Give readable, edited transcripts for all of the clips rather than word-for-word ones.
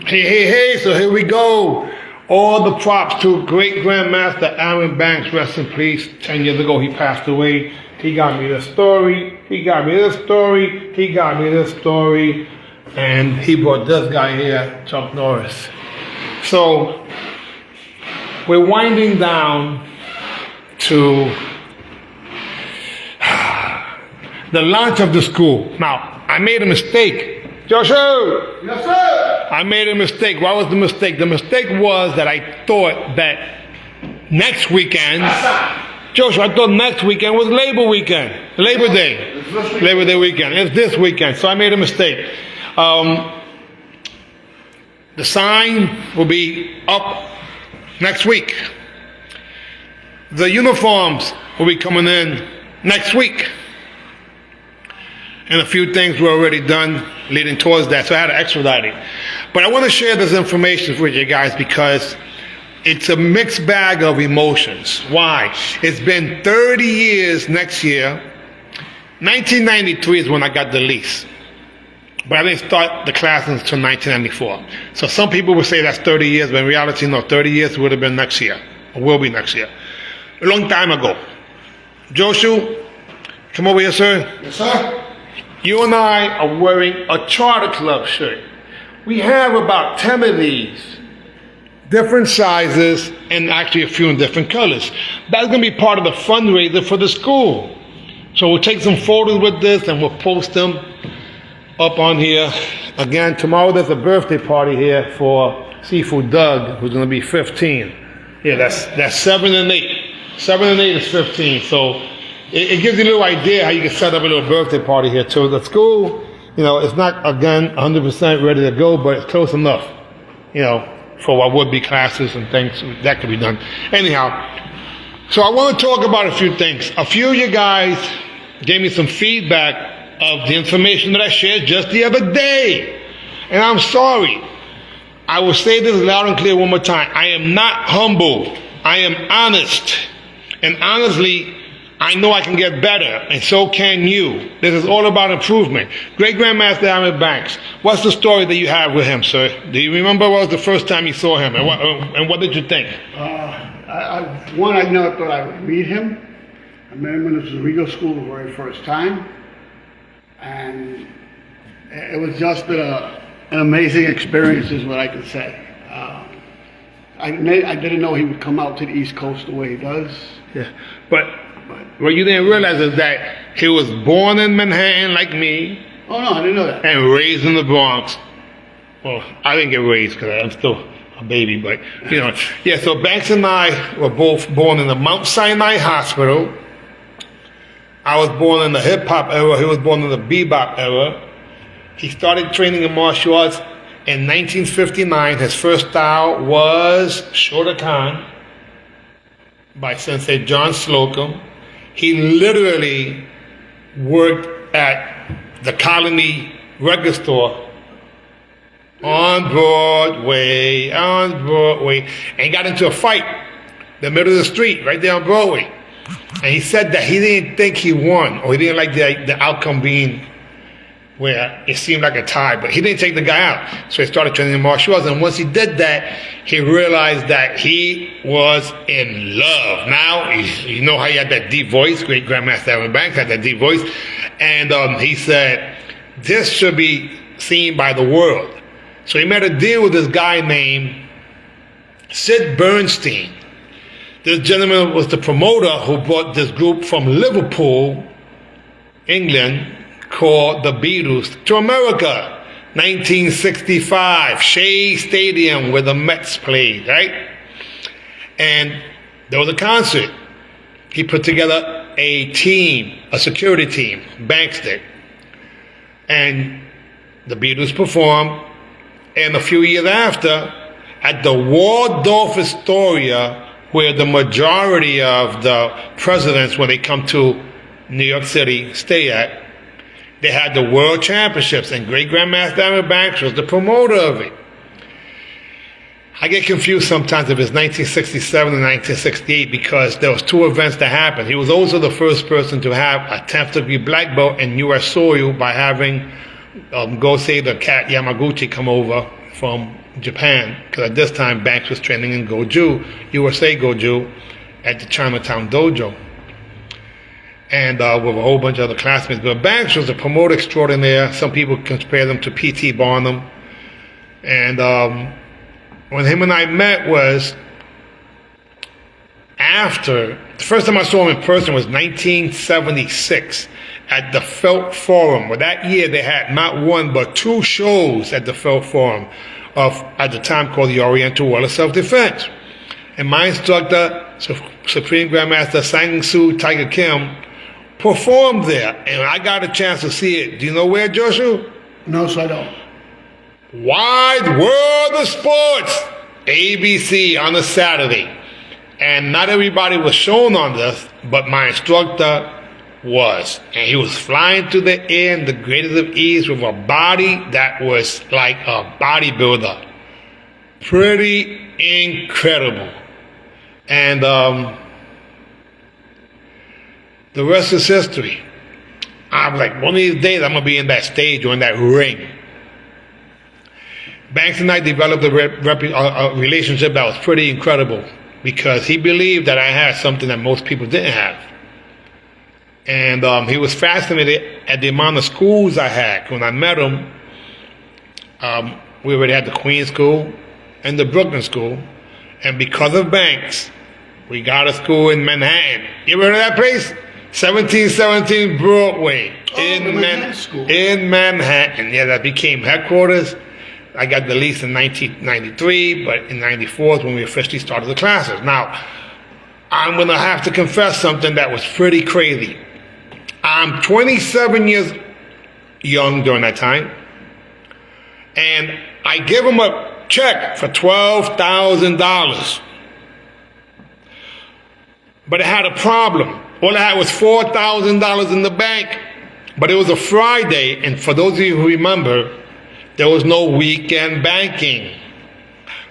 Hey, so here we go. All the props to great Grandmaster Aaron Banks, rest in peace. 10 years ago, he passed away. He got me this story. He got me this story. He got me this story. And he brought this guy here, Chuck Norris. So, we're winding down to the launch of the school. Now, I made a mistake. Joshua! Yes, sir! I made a mistake. What was the mistake? The mistake was that I thought that next weekend, Joshua, I thought next weekend was Labor Weekend. Labor Day. Labor Day weekend. It's this weekend. So I made a mistake. The sign will be up next week. The uniforms will be coming in next week. And a few things were already done leading towards that, so I had to expedite it. But I want to share this information with you guys because it's a mixed bag of emotions. Why? It's been 30 years next year. 1993 is when I got the lease. But I didn't start the class until 1994. So some people would say that's 30 years, but in reality, no, 30 years would have been next year, or will be next year. A long time ago. Joshua, come over here, sir. Yes, sir. You and I are wearing a Charter Club shirt. We have about 10 of these, different sizes, and actually a few in different colors. That's going to be part of the fundraiser for the school. So we'll take some photos with this and we'll post them up on here. Again, tomorrow there's a birthday party here for Seafood Doug, who's going to be 15. Yeah, that's 7 and 8. 7 and 8 is 15. So it gives you a little idea how you can set up a little birthday party here too. The school, it's not, again, 100% ready to go, but it's close enough, for what would be classes and things that could be done. Anyhow, so I want to talk about a few things. A few of you guys gave me some feedback of the information that I shared just the other day. And I'm sorry. I will say this loud and clear one more time. I am not humble. I am honest. And honestly, I know I can get better, and so can you. This is all about improvement. Great Grandmaster Aaron Banks, what's the story that you have with him, sir? Do you remember what was the first time you saw him, and what did you think? I never thought I would meet him. I met him when I was in Regal School the very first time. And it was just an amazing experience is what I can say. I didn't know he would come out to the East Coast the way he does. Yeah, but what you didn't realize is that he was born in Manhattan like me. Oh, no, I didn't know that. And raised in the Bronx. Well, I didn't get raised because I'm still a baby, but, Yeah, so Banks and I were both born in the Mount Sinai Hospital. I was born in the hip-hop era. He was born in the bebop era. He started training in martial arts in 1959. His first style was Shotokan by Sensei John Slocum. He literally worked at the Colony record store on Broadway, and got into a fight in the middle of the street, right there on Broadway. And he said that he didn't think he won, or he didn't like the outcome being where it seemed like a tie, but he didn't take the guy out. So he started training martial arts, and once he did that, he realized that he was in love. Now, you know how he had that deep voice, great Grandmaster Aaron Banks had that deep voice, and he said, this should be seen by the world. So he made a deal with this guy named Sid Bernstein. This gentleman was the promoter who brought this group from Liverpool, England, called the Beatles to America. 1965, Shea Stadium where the Mets played, right? And there was a concert. He put together a team, a security team, Banks did. And the Beatles performed, and a few years after, at the Waldorf Astoria, where the majority of the presidents, when they come to New York City, stay at, they had the World Championships, and Great Grandmaster Aaron Banks was the promoter of it. I get confused sometimes if it's 1967 and 1968 because there was two events that happened. He was also the first person to have a 10th degree black belt in U.S. soil by having Gosei the cat Yamaguchi come over from Japan, because at this time Banks was training in Goju, USA Goju, at the Chinatown Dojo, and with a whole bunch of other classmates. But Banks was a promoter extraordinaire. Some people compare them to P.T. Barnum. And when him and I met was after, the first time I saw him in person was 1976 at the Felt Forum. Well, that year they had not one but two shows at the Felt Forum of, at the time, called the Oriental Wall of Self-Defense. And my instructor, Supreme Grandmaster Sang Soo Tiger Kim, performed there. And I got a chance to see it. Do you know where, Joshua? No, so I don't. Wide World of Sports, ABC, on a Saturday. And not everybody was shown on this, but my instructor was. And he was flying through the air in the greatest of ease with a body that was like a bodybuilder. Pretty incredible. And the rest is history. I'm like, one of these days I'm going to be in that stage or in that ring. Banks and I developed a relationship that was pretty incredible, because he believed that I had something that most people didn't have. And he was fascinated at the amount of schools I had. When I met him, we already had the Queens School and the Brooklyn School. And because of Banks, we got a school in Manhattan. You ever heard of that place? 1717 Broadway. In Manhattan. Yeah, that became headquarters. I got the lease in 1993, but in 94 is when we officially started the classes. Now, I'm going to have to confess something that was pretty crazy. I'm 27 years young during that time, and I give him a check for $12,000. But it had a problem. All I had was $4,000 in the bank, but it was a Friday, and for those of you who remember, there was no weekend banking.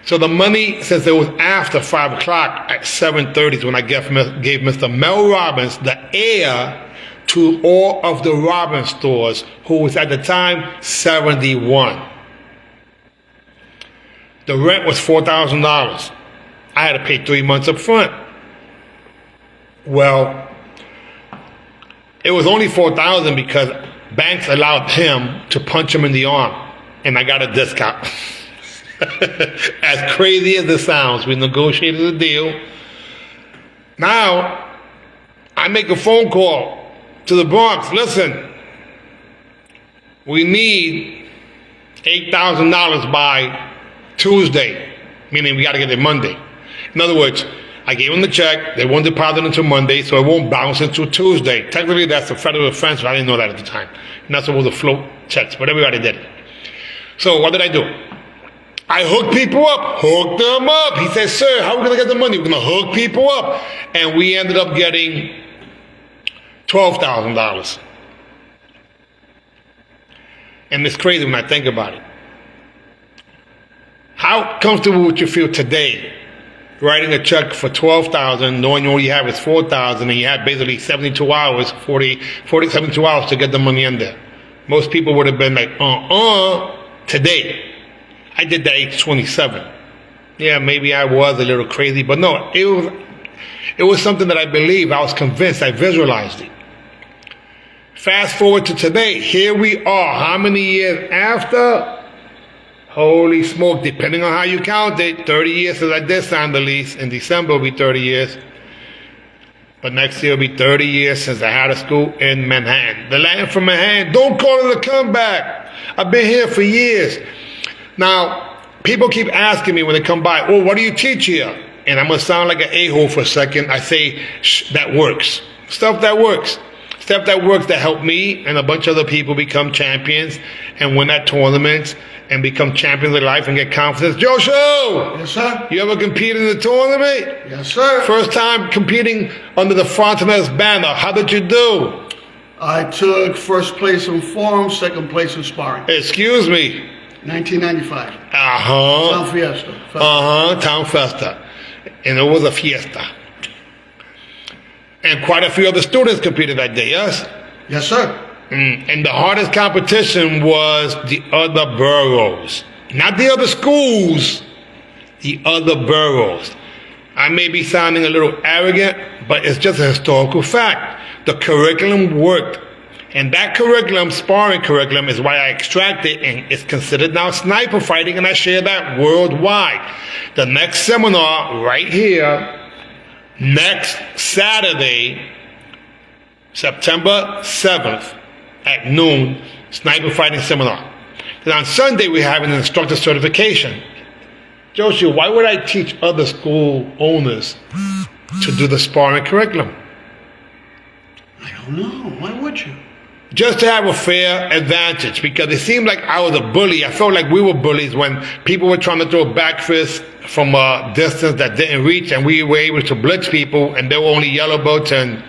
So the money, since it was after 5 o'clock, at 7:30 is when I gave Mr. Mel Robbins the heir to all of the Robbins stores, who was at the time 71. The rent was $4,000. I had to pay 3 months up front. Well, it was only $4,000 because Banks allowed him to punch him in the arm. And I got a discount. As crazy as it sounds, we negotiated a deal. Now, I make a phone call to the Bronx. Listen, we need $8,000 by Tuesday, meaning we got to get it Monday. In other words, I gave them the check. They won't deposit until Monday, so it won't bounce until Tuesday. Technically, that's a federal offense, but I didn't know that at the time. You're not supposed to float checks, but everybody did it. So what did I do? I hooked people up. Hooked them up. He said, sir, how are we going to get the money? We're going to hook people up. And we ended up getting $12,000. And it's crazy when I think about it. How comfortable would you feel today writing a check for $12,000, knowing all you have is $4,000, and you have basically 72 hours, 72 hours to get the money in there? Most people would have been like, today. I did that age 27. Yeah, maybe I was a little crazy, but no, it was something that I believed. I was convinced. I visualized it. Fast forward to today. Here we are. How many years after? Holy smoke, depending on how you count it, 30 years since I did sign the lease. In December will be 30 years. But next year will be 30 years since I had a school in Manhattan. The land from Manhattan. Don't call it a comeback. I've been here for years. Now, people keep asking me when they come by, oh, what do you teach here? And I'm going to sound like an a-hole for a second. I say, that works. Stuff that works. Stuff that works that helped me and a bunch of other people become champions and win at tournaments and become champions of life and get confidence. Joshua! Yes, sir. You ever competed in a tournament? Yes, sir. First time competing under the Fontanez banner. How did you do? I took first place in form, second place in sparring. Excuse me. 1995. Uh-huh. Town Fiesta. Uh-huh. Town Fiesta. And it was a fiesta. And quite a few other students competed that day, yes? Yes, sir. And the hardest competition was the other boroughs. Not the other schools, the other boroughs. I may be sounding a little arrogant, but it's just a historical fact. The curriculum worked. And that curriculum, sparring curriculum, is why I extracted, and it's considered now sniper fighting, and I share that worldwide. The next seminar right here, next Saturday, September 7th at noon, sniper fighting seminar. Then on Sunday, we have an instructor certification. Joshua, why would I teach other school owners to do the sparring curriculum? I don't know. Why would you? Just to have a fair advantage, because it seemed like I was a bully. I felt like we were bullies when people were trying to throw back fists from a distance that didn't reach, and we were able to blitz people, and there were only yellow belts and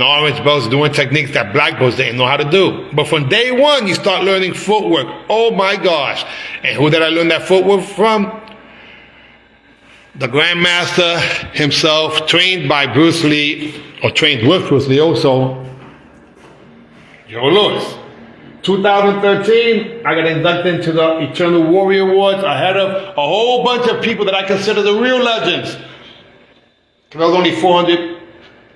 orange belts doing techniques that black belts didn't know how to do. But from day one, you start learning footwork. Oh my gosh. And who did I learn that footwork from? The Grandmaster himself, trained by Bruce Lee, or trained with Bruce Lee also, Joe Louis. 2013, I got inducted into the Eternal Warrior Awards ahead of a whole bunch of people that I consider the real legends. There was only 400,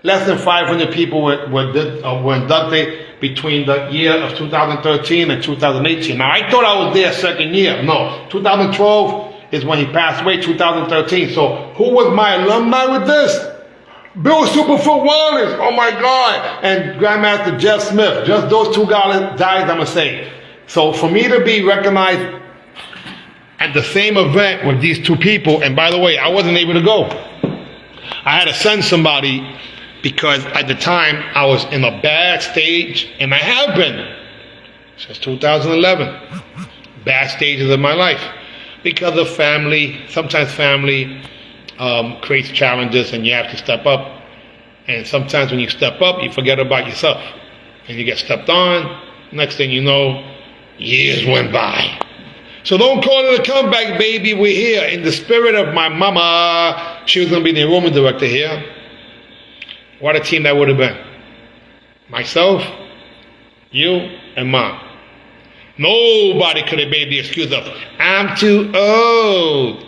less than 500 people were inducted between the year of 2013 and 2018. Now, I thought I was there second year. No, 2012 is when he passed away, 2013. So, who was my alumni with this? Bill Superfoot Wallace, oh my God, and Grandmaster Jeff Smith. Just those two guys, I'm going to say. So for me to be recognized at the same event with these two people, and by the way, I wasn't able to go. I had to send somebody because at the time I was in a bad stage, and I have been since 2011. Bad stages of my life because of family, sometimes family creates challenges and you have to step up. And sometimes when you step up, you forget about yourself. And you get stepped on. Next thing you know, years went by. So don't call it a comeback, baby. We're here in the spirit of my mama. She was going to be the enrollment director here. What a team that would have been. Myself, you, and Mom. Nobody could have made the excuse of, I'm too old.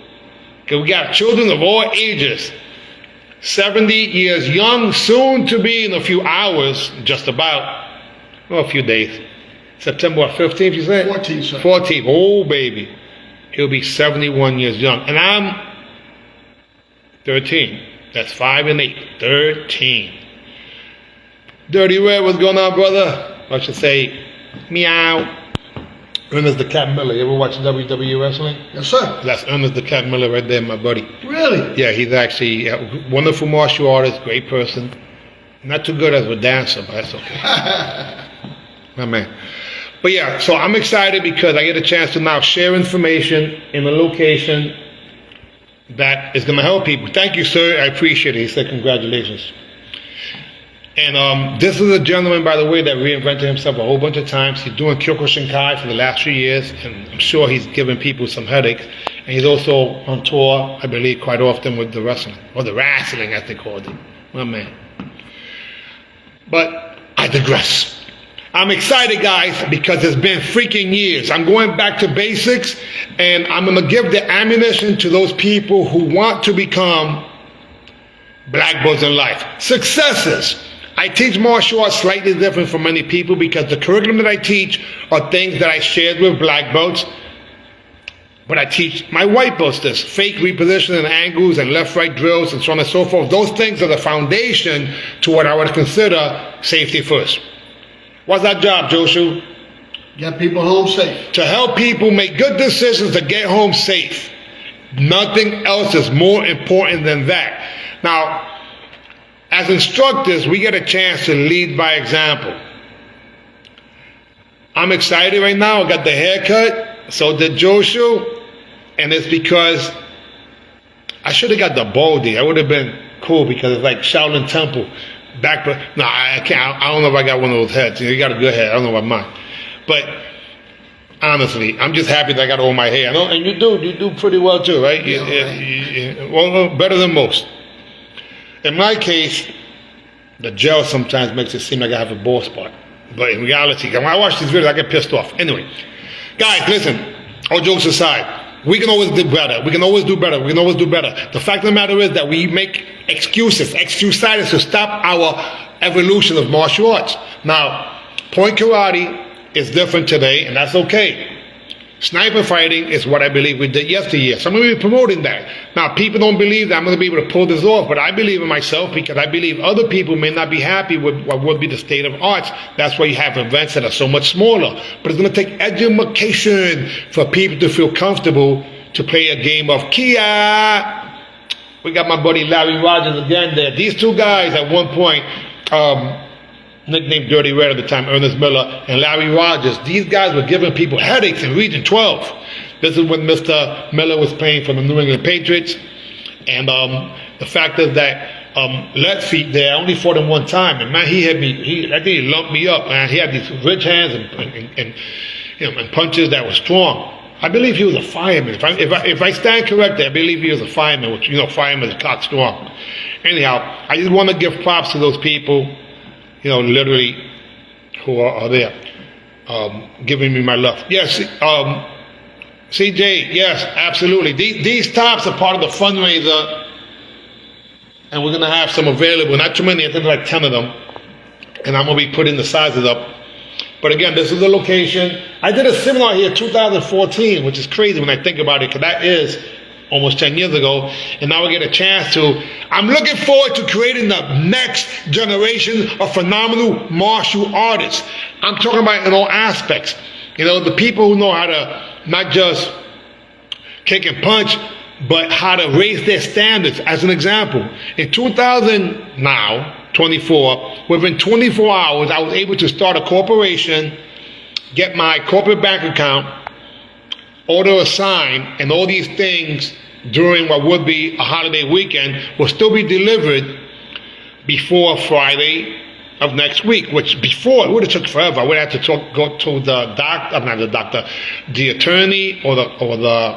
Because we got children of all ages. 70 years young, soon to be in a few hours, just about, well, a few days. September 15th, you said? 14th, sir. 14th, oh baby. He'll be 71 years young. And I'm 13. That's 5 and 8. 13. Dirty Red, what's going on, brother? I should say, meow. Ernest the Cat Miller. You ever watch WWE wrestling? Yes, sir. That's Ernest the Cat Miller right there, my buddy. Really? Yeah, he's actually a wonderful martial artist, great person. Not too good as a dancer, but that's okay. My man. But yeah, so I'm excited because I get a chance to now share information in a location that is going to help people. Thank you, sir. I appreciate it. He said congratulations. And this is a gentleman, by the way, that reinvented himself a whole bunch of times. He's doing Kyokushinkai for the last few years, and I'm sure he's giving people some headaches. And he's also on tour, I believe, quite often with the wrestling, or the wrestling as they called it. My man. But I digress. I'm excited, guys, because it's been freaking years. I'm going back to basics, and I'm going to give the ammunition to those people who want to become black belts in life. Successes. I teach martial arts slightly different from many people because the curriculum that I teach are things that I shared with black belts. But I teach my white belts this, fake repositioning angles and left-right drills and so on and so forth. Those things are the foundation to what I would consider safety first. What's that job, Joshua? Get people home safe. To help people make good decisions to get home safe. Nothing else is more important than that. Now, as instructors, we get a chance to lead by example. I'm excited right now. I got the haircut. So did Joshua. And it's because I should have got the baldy. I would have been cool because it's like Shaolin Temple. Back, no, I can't. I don't know if I got one of those heads. You got a good head. I don't know about mine. But honestly, I'm just happy that I got all my hair. And you do pretty well too, right? Well, better than most. In my case, the gel sometimes makes it seem like I have a bald spot. But in reality, when I watch these videos, I get pissed off. Anyway, guys, listen. all jokes aside, we can always do better. We can always do better. We can always do better. The fact of the matter is that we make excuses to stop our evolution of martial arts. Now, point karate is different today, and that's okay. Sniper fighting is what I believe we did yesteryear. So I'm going to be promoting that. Now, people don't believe that I'm going to be able to pull this off, but I believe in myself because I believe other people may not be happy with what would be the state of arts. That's why you have events that are so much smaller. But it's going to take education for people to feel comfortable to play a game of Kia. We got my buddy Larry Rogers again there. These two guys at one point, nicknamed Dirty Red at the time, Ernest Miller and Larry Rogers. These guys were giving people headaches in Region 12. This is when Mr. Miller was playing for the New England Patriots. And the fact is that Lead Feet there, I only fought him one time. And man, he hit me, I think he lumped me up, man. He had these rich hands and punches that were strong. I believe he was a fireman. If I stand corrected, I believe he was a fireman, which, firemen are cock strong. Anyhow, I just want to give props to those people, literally, who are there, giving me my love. Yes, CJ, yes, absolutely. These tops are part of the fundraiser, and we're going to have some available. Not too many, I think like 10 of them, and I'm going to be putting the sizes up. But again, this is the location. I did a seminar here in 2014, which is crazy when I think about it, because that is almost 10 years ago, and now I get a chance to. I'm looking forward to creating the next generation of phenomenal martial artists. I'm talking about in all aspects. The people who know how to not just kick and punch, but how to raise their standards. As an example, in 2024, within 24 hours, I was able to start a corporation, get my corporate bank account, order a sign, and all these things during what would be a holiday weekend will still be delivered before Friday of next week, which before it would have took forever. I would have to go to the attorney or the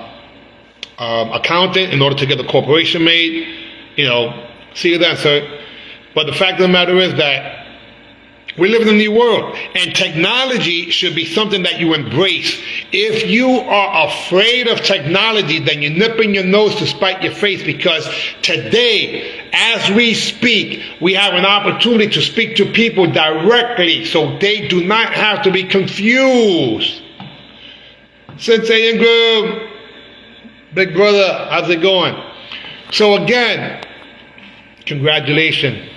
accountant in order to get the corporation made. See you then, sir. But the fact of the matter is that we live in a new world, and technology should be something that you embrace. If you are afraid of technology, then you're nipping your nose to spite your face, because today, as we speak, we have an opportunity to speak to people directly so they do not have to be confused. Sensei Ingram, big brother, how's it going? So again, congratulations.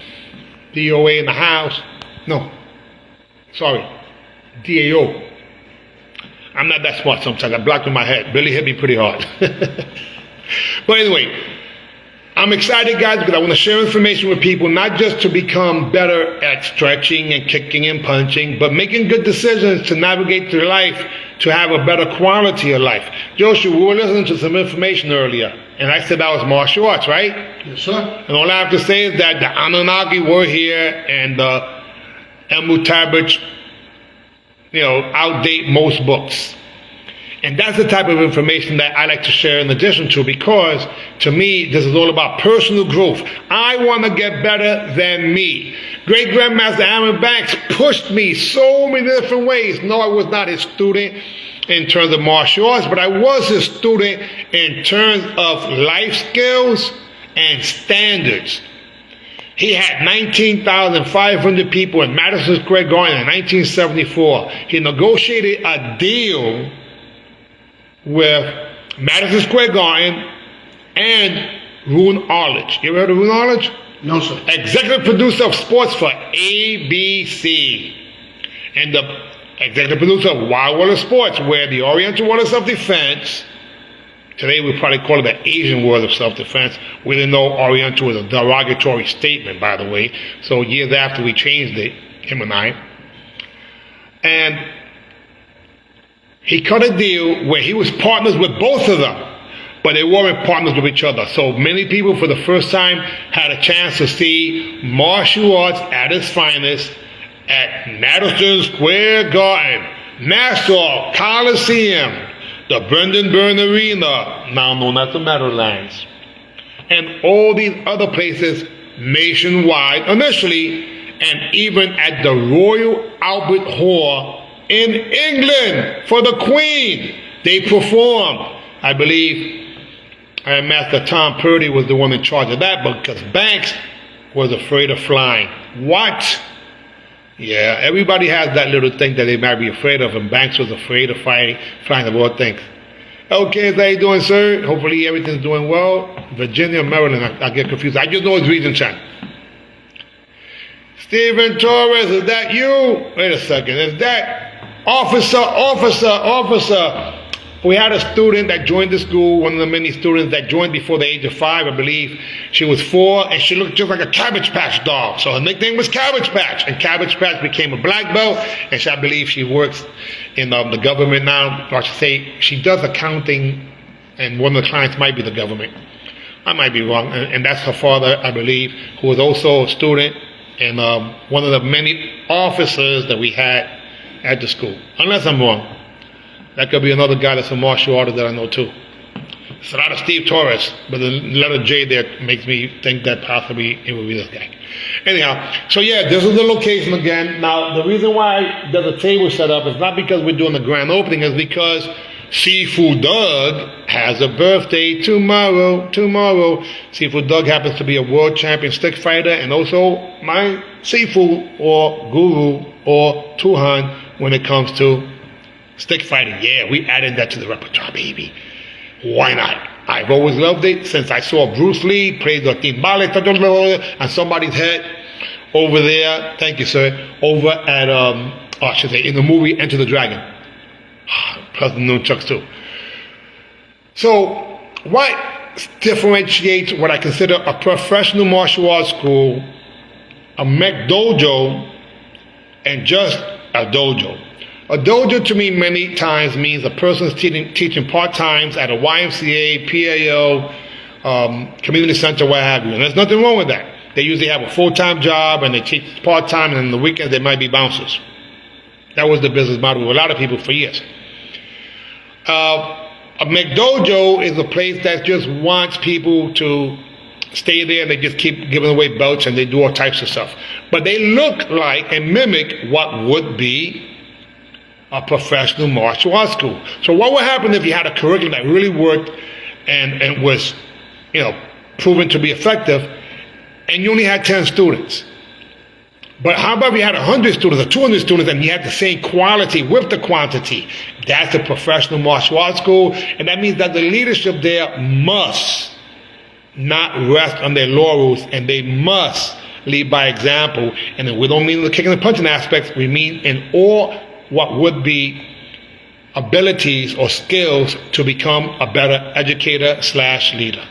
DOA in the house. No, sorry, DAO. I'm not that smart sometimes. I blocked in my head. Billy hit me pretty hard. But anyway, I'm excited, guys, because I want to share information with people, not just to become better at stretching and kicking and punching, but making good decisions to navigate through life, to have a better quality of life. Joshua, we were listening to some information earlier, and I said that was martial arts, right? Yes, sir. And all I have to say is that the Anunnaki were here, and Emu-Tabbage, outdate most books. And that's the type of information that I like to share in addition to, because to me, this is all about personal growth. I want to get better than me. Great Grandmaster Aaron Banks pushed me so many different ways. No, I was not his student in terms of martial arts, but I was his student in terms of life skills and standards. He had 19,500 people in Madison Square Garden in 1974. He negotiated a deal with Madison Square Garden and Roone Arledge. You ever heard of Roone Arledge? No, sir. Executive producer of sports for ABC. And the executive producer of Wild World of Sports, where the Oriental World of Self-Defense, today we probably call it the Asian World of Self-Defense. We didn't know Oriental was a derogatory statement, by the way. So years after we changed it, him and I. And he cut a deal where he was partners with both of them, but they weren't partners with each other. So many people for the first time had a chance to see martial arts at its finest at Madison Square Garden, Nassau Coliseum, the Brendan Byrne Arena, now known as the Meadowlands, and all these other places nationwide initially, and even at the Royal Albert Hall in England for the Queen. They performed. I believe Master Tom Purdy was the one in charge of that, because Banks was afraid of flying. What? Yeah, everybody has that little thing that they might be afraid of, and Banks was afraid of flying of all things. Okay, how you doing, sir? Hopefully everything's doing well. Virginia, Maryland, I get confused. I just know it's Region 10. Stephen Torres, is that you? Wait a second, is that officer? We had a student that joined the school, one of the many students that joined before the age of 5, I believe. She was 4, and she looked just like a Cabbage Patch doll. So her nickname was Cabbage Patch, and Cabbage Patch became a black belt, and I believe she works in the government now. Or I should say, she does accounting, and one of the clients might be the government. I might be wrong, and that's her father, I believe, who was also a student, and one of the many officers that we had at the school. Unless I'm wrong. That could be another guy that's a martial artist that I know too. It's not a Steve Torres, but the letter J there makes me think that possibly it would be this guy. Anyhow, so yeah, this is the location again. Now, the reason why there's a table set up is not because we're doing the grand opening, it's because Seafood Doug has a birthday tomorrow. Seafood Doug happens to be a world champion stick fighter, and also my Seafood or guru or Tuhan when it comes to stick fighting. Yeah, we added that to the repertoire, baby. Why not? I've always loved it since I saw Bruce Lee play the timbales on somebody's head over there. Thank you, sir. Over at, I should say, in the movie Enter the Dragon. Plus the nunchucks too. So, what differentiates what I consider a professional martial arts school, a mech dojo, and just a dojo? A dojo to me many times means a person's teaching part-times at a YMCA, PAO, community center, what have you. And there's nothing wrong with that. They usually have a full-time job and they teach part-time, and on the weekends they might be bouncers. That was the business model with a lot of people for years. A McDojo is a place that just wants people to stay there, and they just keep giving away belts and they do all types of stuff. But they look like and mimic what would be a professional martial arts school. So what would happen if you had a curriculum that really worked and was, proven to be effective, and you only had 10 students? But how about if you had 100 students or 200 students and you had the same quality with the quantity? That's a professional martial arts school, and that means that the leadership there must not rest on their laurels, and they must lead by example. And then we don't mean the kicking and punching aspects, we mean in all what would be abilities or skills to become a better educator / leader.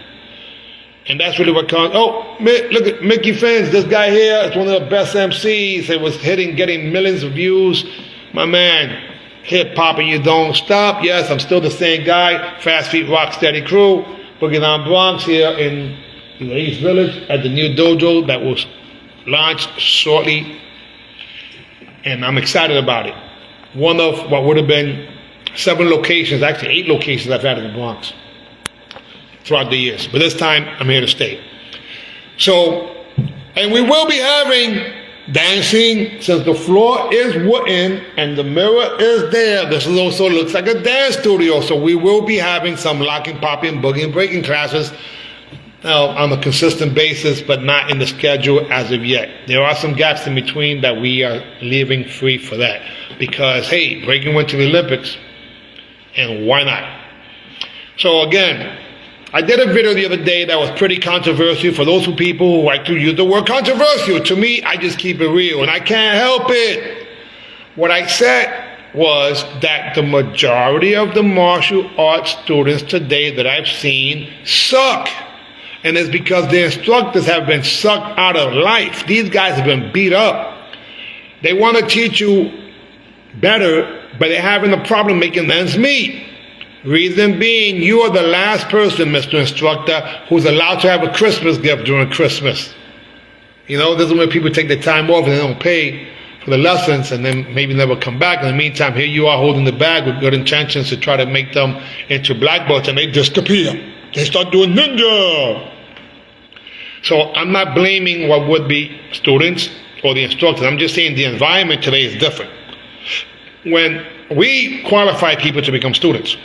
And that's really what comes. Oh, look at Mickey Fins, this guy here is one of the best MCs. It was getting millions of views. My man, hip hop and you don't stop. Yes, I'm still the same guy. Fast Feet Rock Steady Crew. Boogie Down Bronx here in the East Village at the new dojo that was launched shortly. And I'm excited about it. One of what would have been 7 locations, actually 8 locations I've had in the Bronx throughout the years. But this time, I'm here to stay. So, and we will be having dancing, since the floor is wooden and the mirror is there. This is also looks like a dance studio. So we will be having some locking, popping, boogie, and breaking classes on a consistent basis, but not in the schedule as of yet. There are some gaps in between that we are leaving free for that. Because, hey, breaking went to the Olympics, and why not? So again, I did a video the other day that was pretty controversial. For those people who like to use the word controversial, to me, I just keep it real, and I can't help it. What I said was that the majority of the martial arts students today that I've seen suck. And it's because their instructors have been sucked out of life. These guys have been beat up. They want to teach you better, but they're having a problem making ends meet. Reason being, you are the last person, Mr. Instructor, who's allowed to have a Christmas gift during Christmas. This is when people take their time off and they don't pay for the lessons and then maybe never come back. In the meantime, here you are holding the bag with good intentions to try to make them into black belts, and they disappear. They start doing ninja. So I'm not blaming what would be students or the instructors. I'm just saying the environment today is different. When we qualify people to become students,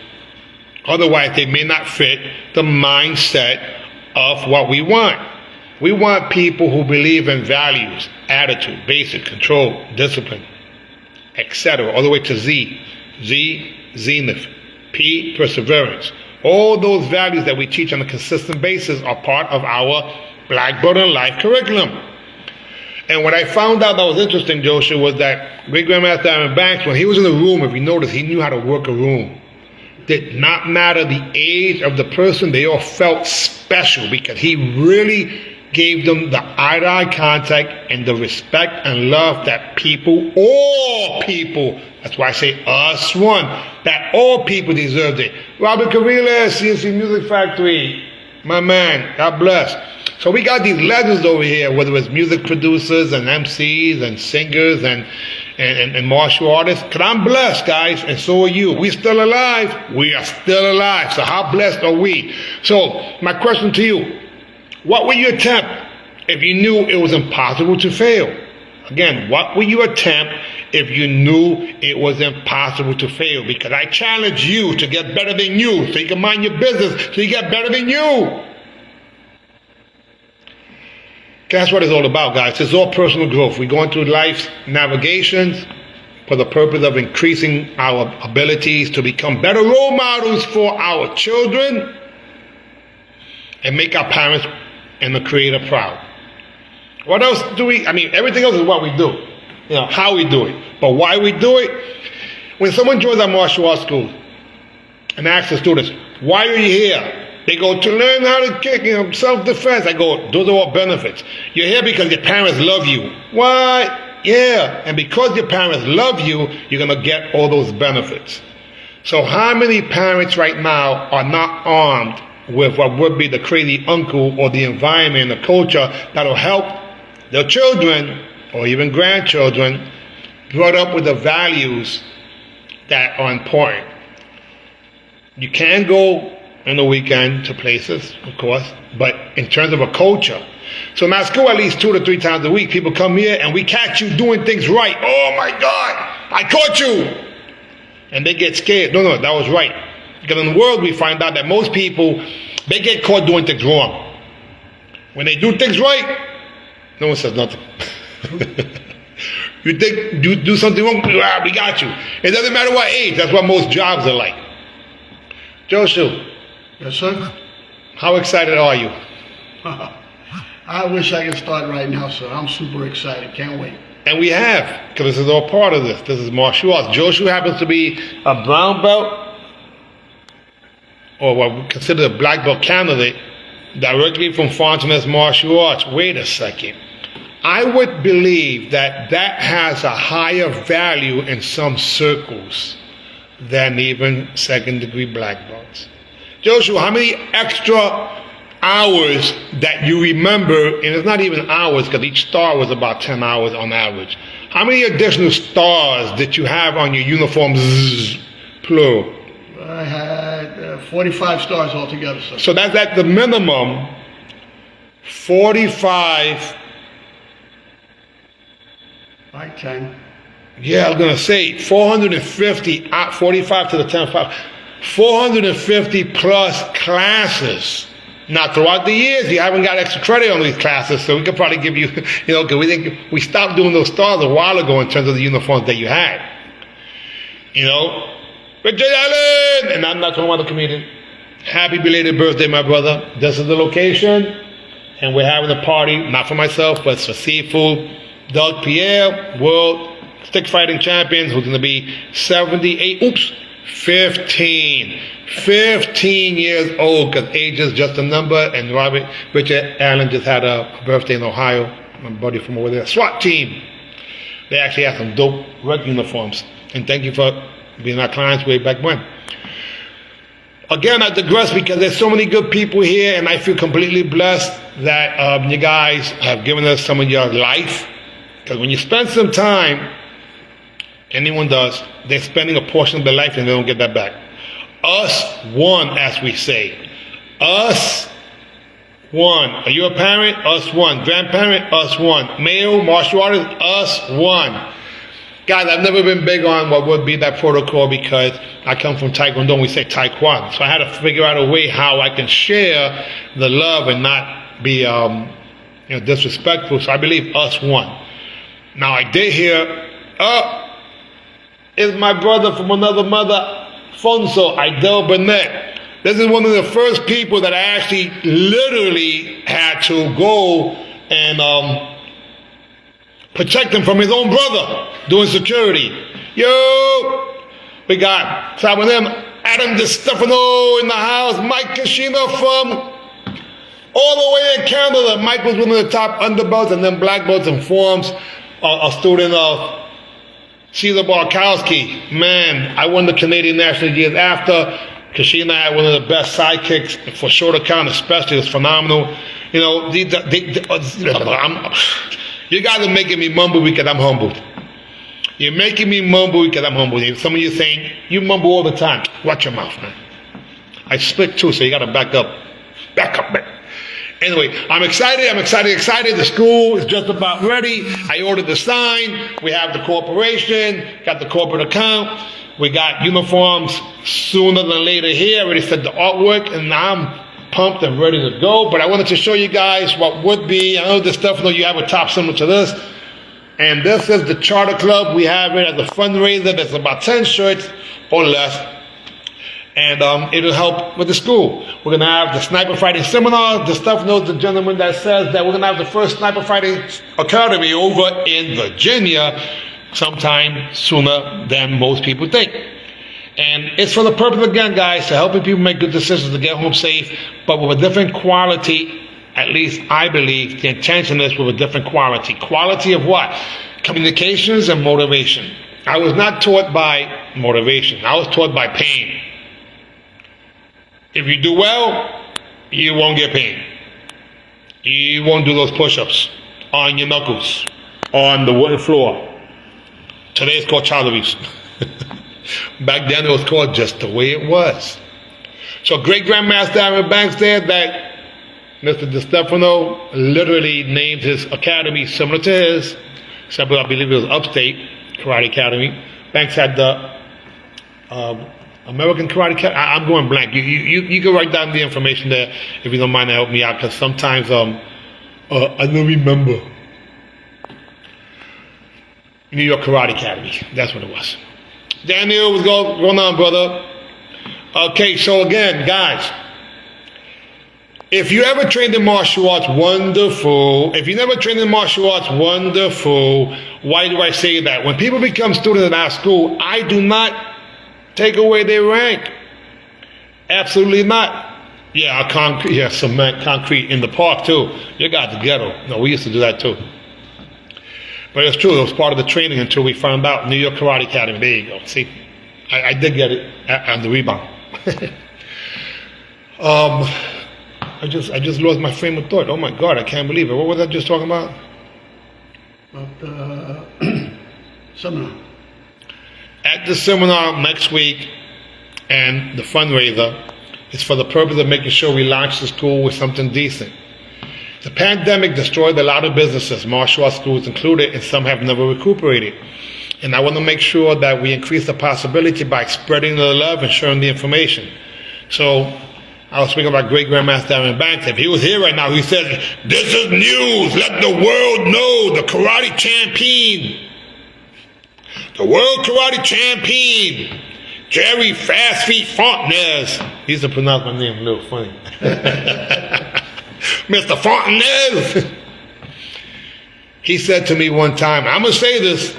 Otherwise, they may not fit the mindset of what we want. We want people who believe in values, attitude, basic, control, discipline, etc., all the way to Z. Z, zenith. P, perseverance. All those values that we teach on a consistent basis are part of our Black Belt in Life curriculum. And what I found out that was interesting, Joshua, was that Great Grandmaster Aaron Banks, when he was in the room, if you notice, he knew how to work a room. Did not matter the age of the person, they all felt special because he really gave them the eye-to-eye contact and the respect and love that people, all people, that's why I say us one, that all people deserve it. Robert Carriles, CNC Music Factory, my man, God bless. So we got these legends over here, whether it's music producers and MCs and singers and martial artists. Because I'm blessed, guys, and so are you. We're still alive. We are still alive. So how blessed are we? So my question to you, what would you attempt if you knew it was impossible to fail? Again, what would you attempt if you knew it was impossible to fail? Because I challenge you to get better than you, so you can mind your business, so you get better than you. That's what it's all about, guys. It's all personal growth. We're going through life's navigations for the purpose of increasing our abilities to become better role models for our children and make our parents and the Creator proud. What else do we, everything else is what we do. How we do it. But why we do it? When someone joins our martial arts school and asks the students, why are you here? They go, to learn how to kick, self-defense. I go, those are all benefits. You're here because your parents love you. What? Yeah. And because your parents love you, you're going to get all those benefits. So how many parents right now are not armed with what would be the crazy uncle or the environment, the culture that'll help their children or even grandchildren brought up with the values that are important? You can go in the weekend to places, of course, but in terms of a culture. So in our school, at least 2 to 3 times a week, people come here and we catch you doing things right. Oh my God, I caught you. And they get scared. No, that was right. Because in the world, we find out that most people, they get caught doing things wrong. When they do things right, no one says nothing. You do something wrong, we got you. It doesn't matter what age. That's what most jobs are like. Joshua. Yes, sir? How excited are you? I wish I could start right now, sir. I'm super excited. Can't wait. And we have, because this is all part of this. This is martial arts. Joshua happens to be a brown belt, or what we consider a black belt candidate, directly from Fontanez martial arts. Wait a second. I would believe that has a higher value in some circles than even second-degree black belts. Joshua, how many extra hours that you remember, and it's not even hours because each star was about 10 hours on average. How many additional stars did you have on your uniform, plural? I had 45 stars altogether, sir. So that's at the minimum 45. By 10. Yeah, I was going to say 450, 45 to the 10, 450 plus classes. Now, throughout the years, you haven't got extra credit on these classes, so we could probably give you, because we stopped doing those stars a while ago in terms of the uniforms that you had. Richard Allen, and I'm not talking about the comedian. Happy belated birthday, my brother. This is the location, and we're having a party, not for myself, but for Seafood. Doug Pierre, world stick fighting champions, who's going to be 15 years old, because age is just a number. And Richard Allen just had a birthday in Ohio, my buddy from over there. SWAT team. They actually have some dope red uniforms. And thank you for being our clients way back when. Again, I digress because there's so many good people here, and I feel completely blessed that you guys have given us some of your life. Because when you spend some time, anyone does, they're spending a portion of their life and they don't get that back. Us one, as we say. Us one. Are you a parent? Us one. Grandparent? Us one. Male, martial artist? Us one. Guys, I've never been big on what would be that protocol because I come from Taekwondo and we say Taekwondo. So I had to figure out a way how I can share the love and not be disrespectful. So I believe us won. Now I did hear, it's my brother from another mother, Fonso, Idel Burnett. This is one of the first people that I actually literally had to go and protect him from his own brother doing security. Yo, we got top of them, Adam DiStefano in the house, Mike Kashina from all the way in Canada. Mike was one of the top underbelts and then black belts and forms. A student of Cesar Barkowski. Man, I won the Canadian National years after. Kashina had one of the best sidekicks for shorter count, especially. It was phenomenal. You know, you guys are making me mumble because I'm humbled. You're making me mumble because I'm humbled. Some of you saying, you mumble all the time. Watch your mouth, man. I split too, so you got to back up. Back up, man. Anyway, I'm excited. The school is just about ready. I ordered the sign. We have the corporation, got the corporate account. We got uniforms sooner than later here. I already said the artwork, and I'm pumped and ready to go. But I wanted to show you guys what would be. I know this stuff, you have a top similar to this. And this is the Charter Club. We have it as a fundraiser. There's about 10 shirts or less. And it'll help with the school. We're going to have the sniper fighting seminar. The stuff knows the gentleman that says that we're going to have the first sniper fighting academy over in Virginia sometime sooner than most people think. And it's for the purpose, again, guys, to helping people make good decisions to get home safe, but with a different quality. At least I believe the intention is with a different quality. Quality of what? Communications and motivation. I was not taught by motivation. I was taught by pain. If you do well, you won't get pain. You won't do those push-ups on your knuckles, on the wooden floor. Today it's called child abuse. Back then it was called just the way it was. So great Grandmaster Aaron Banks there, that Mr. DiStefano literally named his academy similar to his, except I believe it was Upstate Karate Academy. Banks had the American Karate Academy. I'm going blank. You can write down the information there if you don't mind to help me out, because sometimes I don't remember. New York Karate Academy. That's what it was. Daniel, what's going on, brother? Okay, so again, guys, if you ever trained in martial arts, wonderful. If you never trained in martial arts, wonderful. Why do I say that? When people become students in our school, I do not take away their rank. Absolutely not. Yeah, cement, concrete in the park too. You got the ghetto. No, we used to do that too. But it's true, it was part of the training until we found out New York Karate Academy. There you go. See, I did get it on the rebound. I just lost my frame of thought. Oh my God, I can't believe it. What was I just talking about? About the seminar. At the seminar next week, and the fundraiser is for the purpose of making sure we launch the school with something decent. The pandemic destroyed a lot of businesses, martial arts schools included, and some have never recuperated. And I want to make sure that we increase the possibility by spreading the love and sharing the information. So I was speaking about great Grandmaster Aaron Banks. If he was here right now, he said, "This is news. Let the world know the karate champion. The world karate champion, Jerry Fast Feet Fontanez." He used to pronounce my name a little funny. Mr. Fontanez. He said to me one time, I'm going to say this,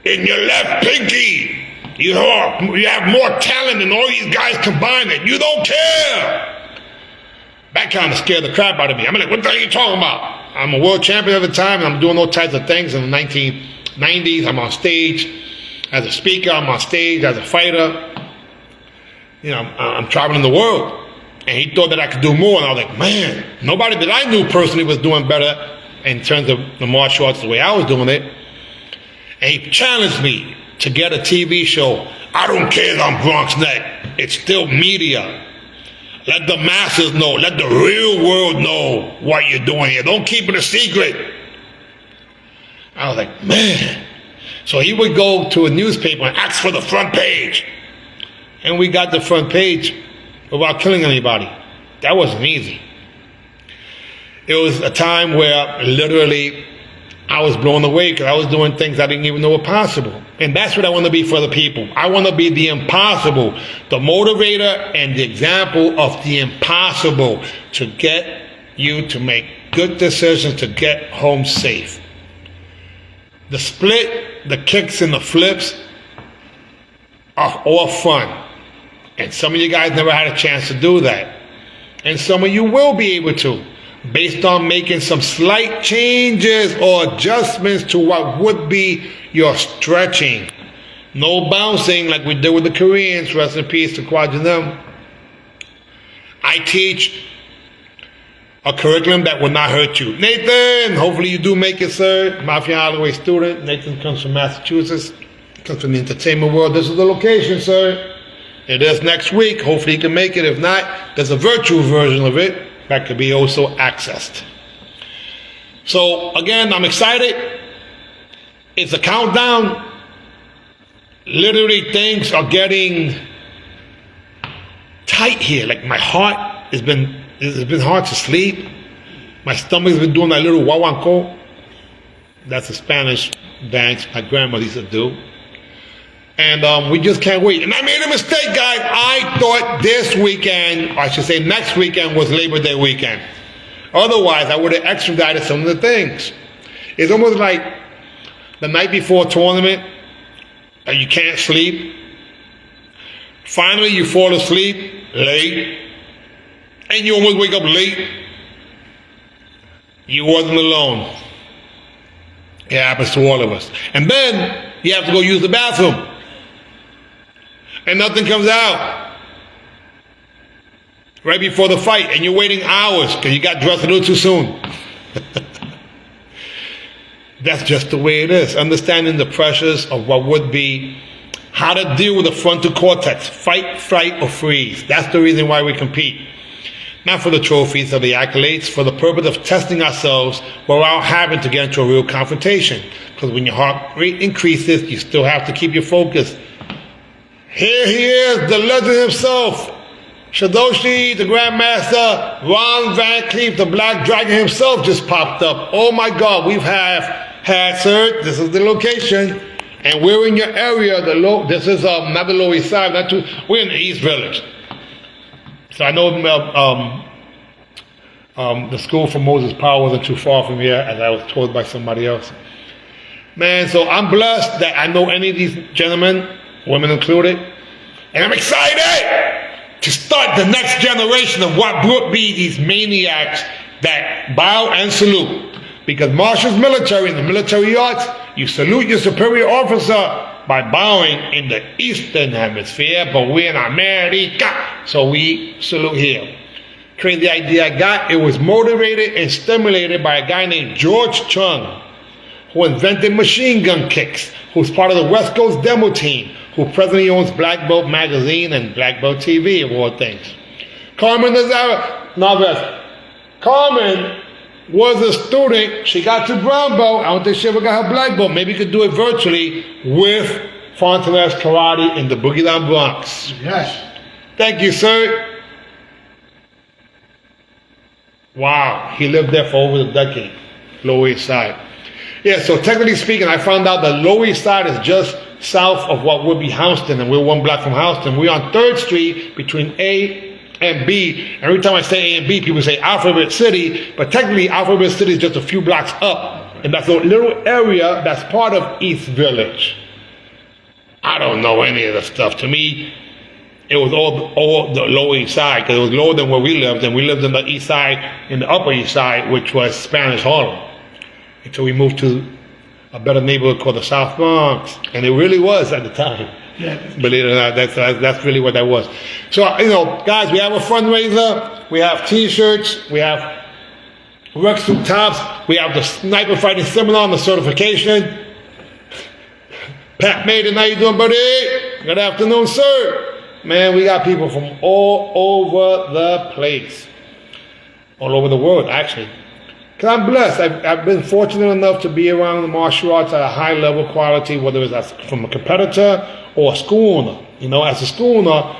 in your left pinky, you have more talent than all these guys combined, and you don't care. That kind of scared the crap out of me. I'm like, what the hell are you talking about? I'm a world champion at the time, and I'm doing all types of things. In the 1990s, I'm on stage as a speaker. I'm on stage as a fighter. You know, I'm traveling the world. And he thought that I could do more. And I was like, man, nobody that I knew personally was doing better in terms of the martial arts the way I was doing it. And he challenged me to get a TV show. I don't care if I'm Bronx Neck. It's still media. Let the masses know. Let the real world know what you're doing here. Don't keep it a secret. I was like, man. So he would go to a newspaper and ask for the front page. And we got the front page without killing anybody. That wasn't easy. It was a time where literally I was blown away because I was doing things I didn't even know were possible. And that's what I want to be for other people. I want to be the impossible, the motivator and the example of the impossible to get you to make good decisions to get home safe. The split, the kicks, and the flips are all fun. And some of you guys never had a chance to do that. And some of you will be able to, based on making some slight changes or adjustments to what would be your stretching. No bouncing like we did with the Koreans, rest in peace to Kwajanam. I teach a curriculum that will not hurt you. Nathan, hopefully you do make it, sir. Mafia Holloway student. Nathan comes from Massachusetts, comes from the entertainment world. This is the location, sir. It is next week. Hopefully you can make it. If not, there's a virtual version of it that could be also accessed. So again, I'm excited. It's a countdown. Literally things are getting tight here. Like my heart it's been hard to sleep. My stomach's been doing that little wawanko. That's the Spanish dance my grandmother used to do. And we just can't wait. And I made a mistake, guys. I thought this weekend, or I should say next weekend, was Labor Day weekend. Otherwise, I would have expedited some of the things. It's almost like the night before a tournament, and you can't sleep. Finally, you fall asleep late, and you almost wake up late. You wasn't alone. It happens to all of us. And then you have to go use the bathroom. And nothing comes out right before the fight, and you're waiting hours because you got dressed a little too soon. That's just the way it is. Understanding the pressures of what would be, how to deal with the frontal cortex, fight, flight, or freeze. That's the reason why we compete. Not for the trophies or the accolades, for the purpose of testing ourselves without having to get into a real confrontation. Because when your heart rate increases, you still have to keep your focus. Here he is, the legend himself, Shadoshi, the Grandmaster, Ron Van Cleef, the Black Dragon himself just popped up. Oh my God, we've had, sir, this is the location, and we're in your area. This is not the Lower East Side, we're in the East Village. So I know the school for Moses Power wasn't too far from here, as I was told by somebody else. Man, so I'm blessed that I know any of these gentlemen, women included, and I'm excited to start the next generation of what would be these maniacs that bow and salute. Because martial military, in the military arts, you salute your superior officer by bowing in the Eastern Hemisphere, but we're in America, so we salute here. Crazy idea I got. It was motivated and stimulated by a guy named George Chung, who invented machine gun kicks, who's part of the West Coast demo team, who presently owns Black Belt Magazine and Black Belt TV, of all things. Carmen Navarez. Carmen was a student. She got to brown belt. I don't think she ever got her black belt. Maybe you could do it virtually with Fontanez Karate in the Boogie Down Bronx. Yes. Thank you, sir. Wow, he lived there for over a decade, Lower East Side. Yeah, so technically speaking, I found out that Lower East Side is just south of what would be Houston, and we're one block from Houston. We're on 3rd Street between A and B. Every time I say A and B, people say Alphabet City, but technically Alphabet City is just a few blocks up, and that's a little area that's part of East Village. I don't know any of the stuff. To me, it was all the Lower East Side, because it was lower than where we lived, and we lived in the East Side, in the Upper East Side, which was Spanish Harlem, until we moved to a better neighborhood called the South Bronx, and it really was at the time. Yeah. Believe it or not, that's really what that was. So, guys, we have a fundraiser. We have T-shirts. We have work suit tops. We have the sniper fighting seminar and the certification. Pat Maiden, how you doing, buddy? Good afternoon, sir. Man, we got people from all over the place. All over the world, actually. Because I'm blessed. I've been fortunate enough to be around the martial arts at a high level quality, whether it's from a competitor or a school owner. You know, as a school owner,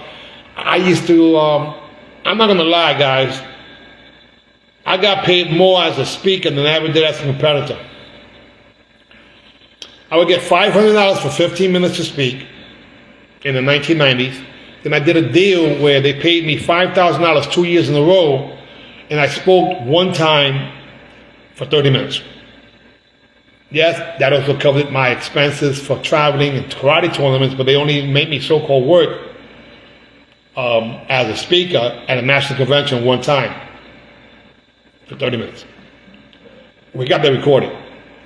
I used to, I'm not going to lie, guys. I got paid more as a speaker than I ever did as a competitor. I would get $500 for 15 minutes to speak in the 1990s. Then I did a deal where they paid me $5,000 2 years in a row, and I spoke one time for 30 minutes. Yes, that also covered my expenses for traveling and karate tournaments, but they only made me so-called work as a speaker at a national convention one time for 30 minutes. We got that recorded.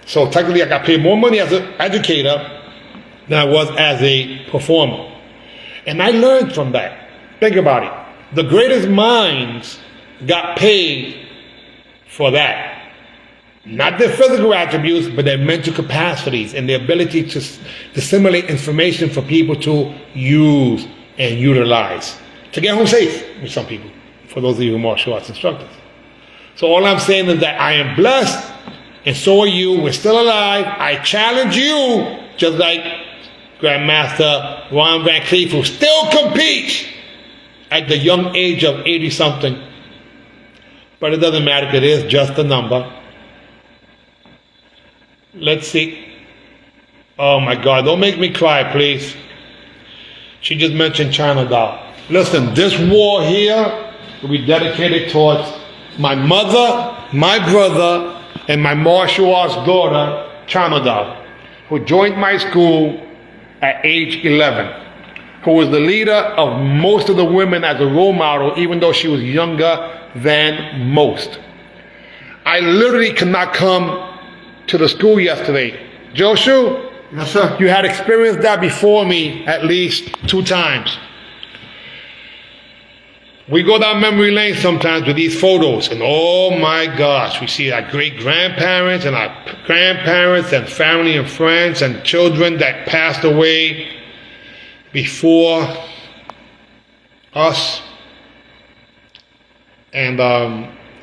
So technically I got paid more money as an educator than I was as a performer. And I learned from that. Think about it. The greatest minds got paid for that. Not their physical attributes, but their mental capacities and the ability to disseminate information for people to use and utilize. To get home safe with some people, for those of you who are martial arts instructors. So all I'm saying is that I am blessed, and so are you. We're still alive. I challenge you, just like Grandmaster Ron Van Cleef, who still competes at the young age of 80-something. But it doesn't matter, it is just a number. Let's see. Oh my God, don't make me cry, please. She just mentioned China Doll. Listen, this war here will be dedicated towards my mother, my brother, and my martial arts daughter, China Doll, who joined my school at age 11, who was the leader of most of the women as a role model, even though she was younger than most. I literally could not come to the school yesterday. Joshu? Yes, sir. You had experienced that before me at least 2 times. We go down memory lane sometimes with these photos, and oh my gosh, we see our great-grandparents and our grandparents and family and friends and children that passed away before us. And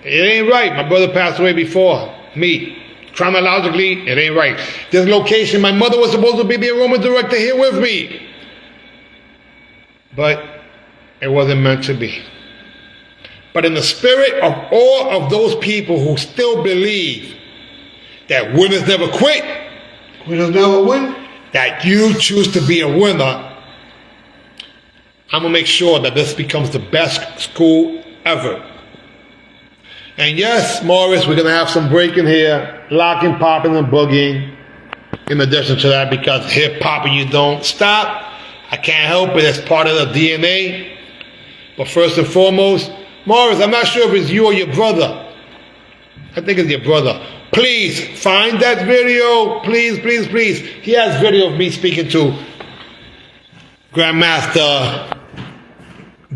it ain't right. My brother passed away before me. Chronologically, it ain't right. This location, my mother was supposed to be the aroma director here with me. But it wasn't meant to be. But in the spirit of all of those people who still believe that winners never quit, Winners never win. that you choose to be a winner, I'm going to make sure that this becomes the best school ever. And yes, Morris, we're going to have some breaking here, locking, popping, and boogieing. In addition to that, because hip-hop and you don't stop, I can't help it, it's part of the DNA. But first and foremost, Morris, I'm not sure if it's you or your brother. I think it's your brother. Please, find that video. Please, please, please. He has video of me speaking to Grandmaster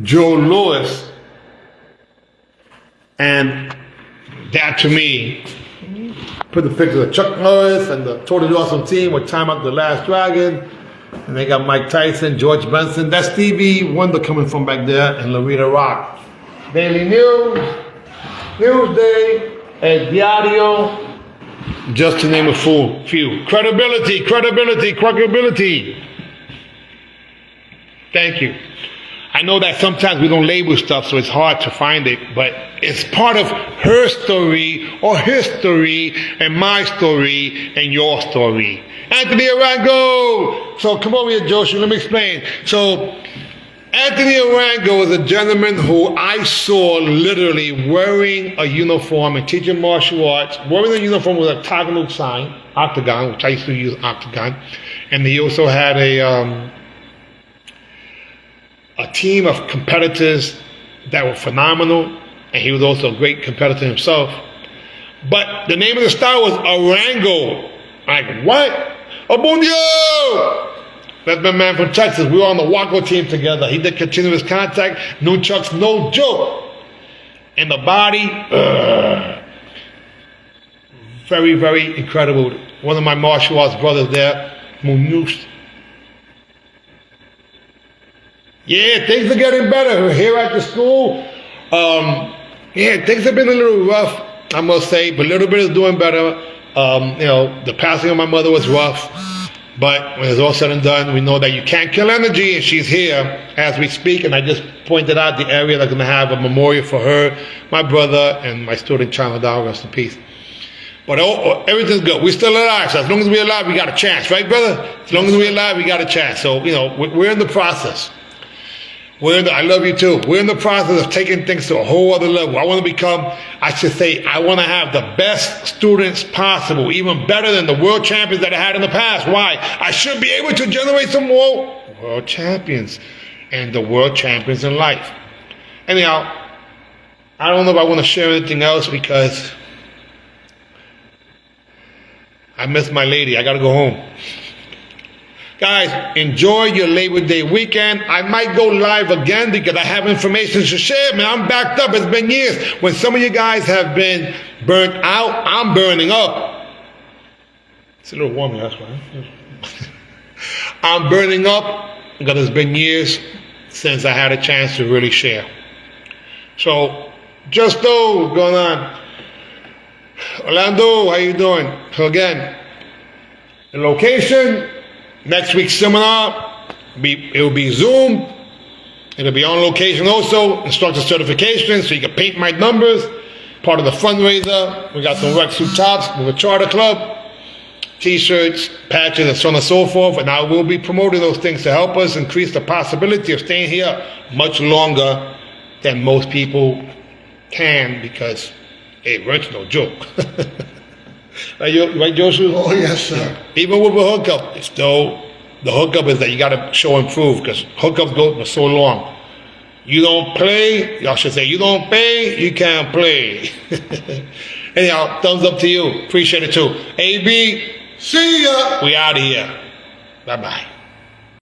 Joe Lewis. And that to me, put the picture of Chuck Norris and the Totally Awesome Team with Time Out the Last Dragon. And they got Mike Tyson, George Benson. That's Stevie Wonder coming from back there, and Loretta Rock. Daily News, Newsday, El Diario, just to name a few. Credibility. Thank you. I know that sometimes we don't label stuff, so it's hard to find it, but it's part of her story or history and my story and your story. Anthony Arango! So come over here, Joshua, let me explain. So Anthony Arango is a gentleman who I saw literally wearing a uniform and teaching martial arts, wearing a uniform with a Tagalog sign, Octagon, which I used to use Octagon, and he also had a team of competitors that were phenomenal, and he was also a great competitor himself. But the name of the star was Arango. I'm like, what? Abundio! That's my man from Texas. We were on the Waco team together. He did continuous contact, nunchucks, no joke. And the body, very, very incredible. One of my martial arts brothers there, Munoz. Yeah, things are getting better here at the school. Yeah, things have been a little rough I must say, but a little bit is doing better. The passing of my mother was rough, but when it's all said and done, we know that you can't kill energy, and she's here as we speak. And I just pointed out the area that's going to have a memorial for her, my brother, and my student child, rest in peace. But everything's good. We're still alive. So as long as we're alive, we got a chance, right, brother? As long as we're alive, we got a chance. So we're in the process. I love you too. We're in the process of taking things to a whole other level. I want to I want to have the best students possible, even better than the world champions that I had in the past. Why? I should be able to generate some more world champions and the world champions in life. Anyhow, I don't know if I want to share anything else because I miss my lady. I got to go home. Guys, enjoy your Labor Day weekend. I might go live again because I have information to share. Man, I'm backed up. It's been years. When some of you guys have been burnt out, I'm burning up. It's a little warm here, that's why. I'm burning up because it's been years since I had a chance to really share. So, Justo, what's going on? Orlando, how you doing? So again, the location, next week's seminar, it will be Zoom. It'll be on location also, instructor certification, so you can paint my numbers. Part of the fundraiser, we got some Rex Suit tops with a charter club, t-shirts, patches, and so on and so forth. And I will be promoting those things to help us increase the possibility of staying here much longer than most people can, because hey, rent's no joke. Right, Joshua? Oh, yes, sir. Even with a hookup, it's still, the hookup is that you got to show and prove, because hookups go for so long. You don't play, y'all should say, you don't pay, you can't play. Anyhow, thumbs up to you. Appreciate it too. AB, See ya. we out of here. Bye-bye.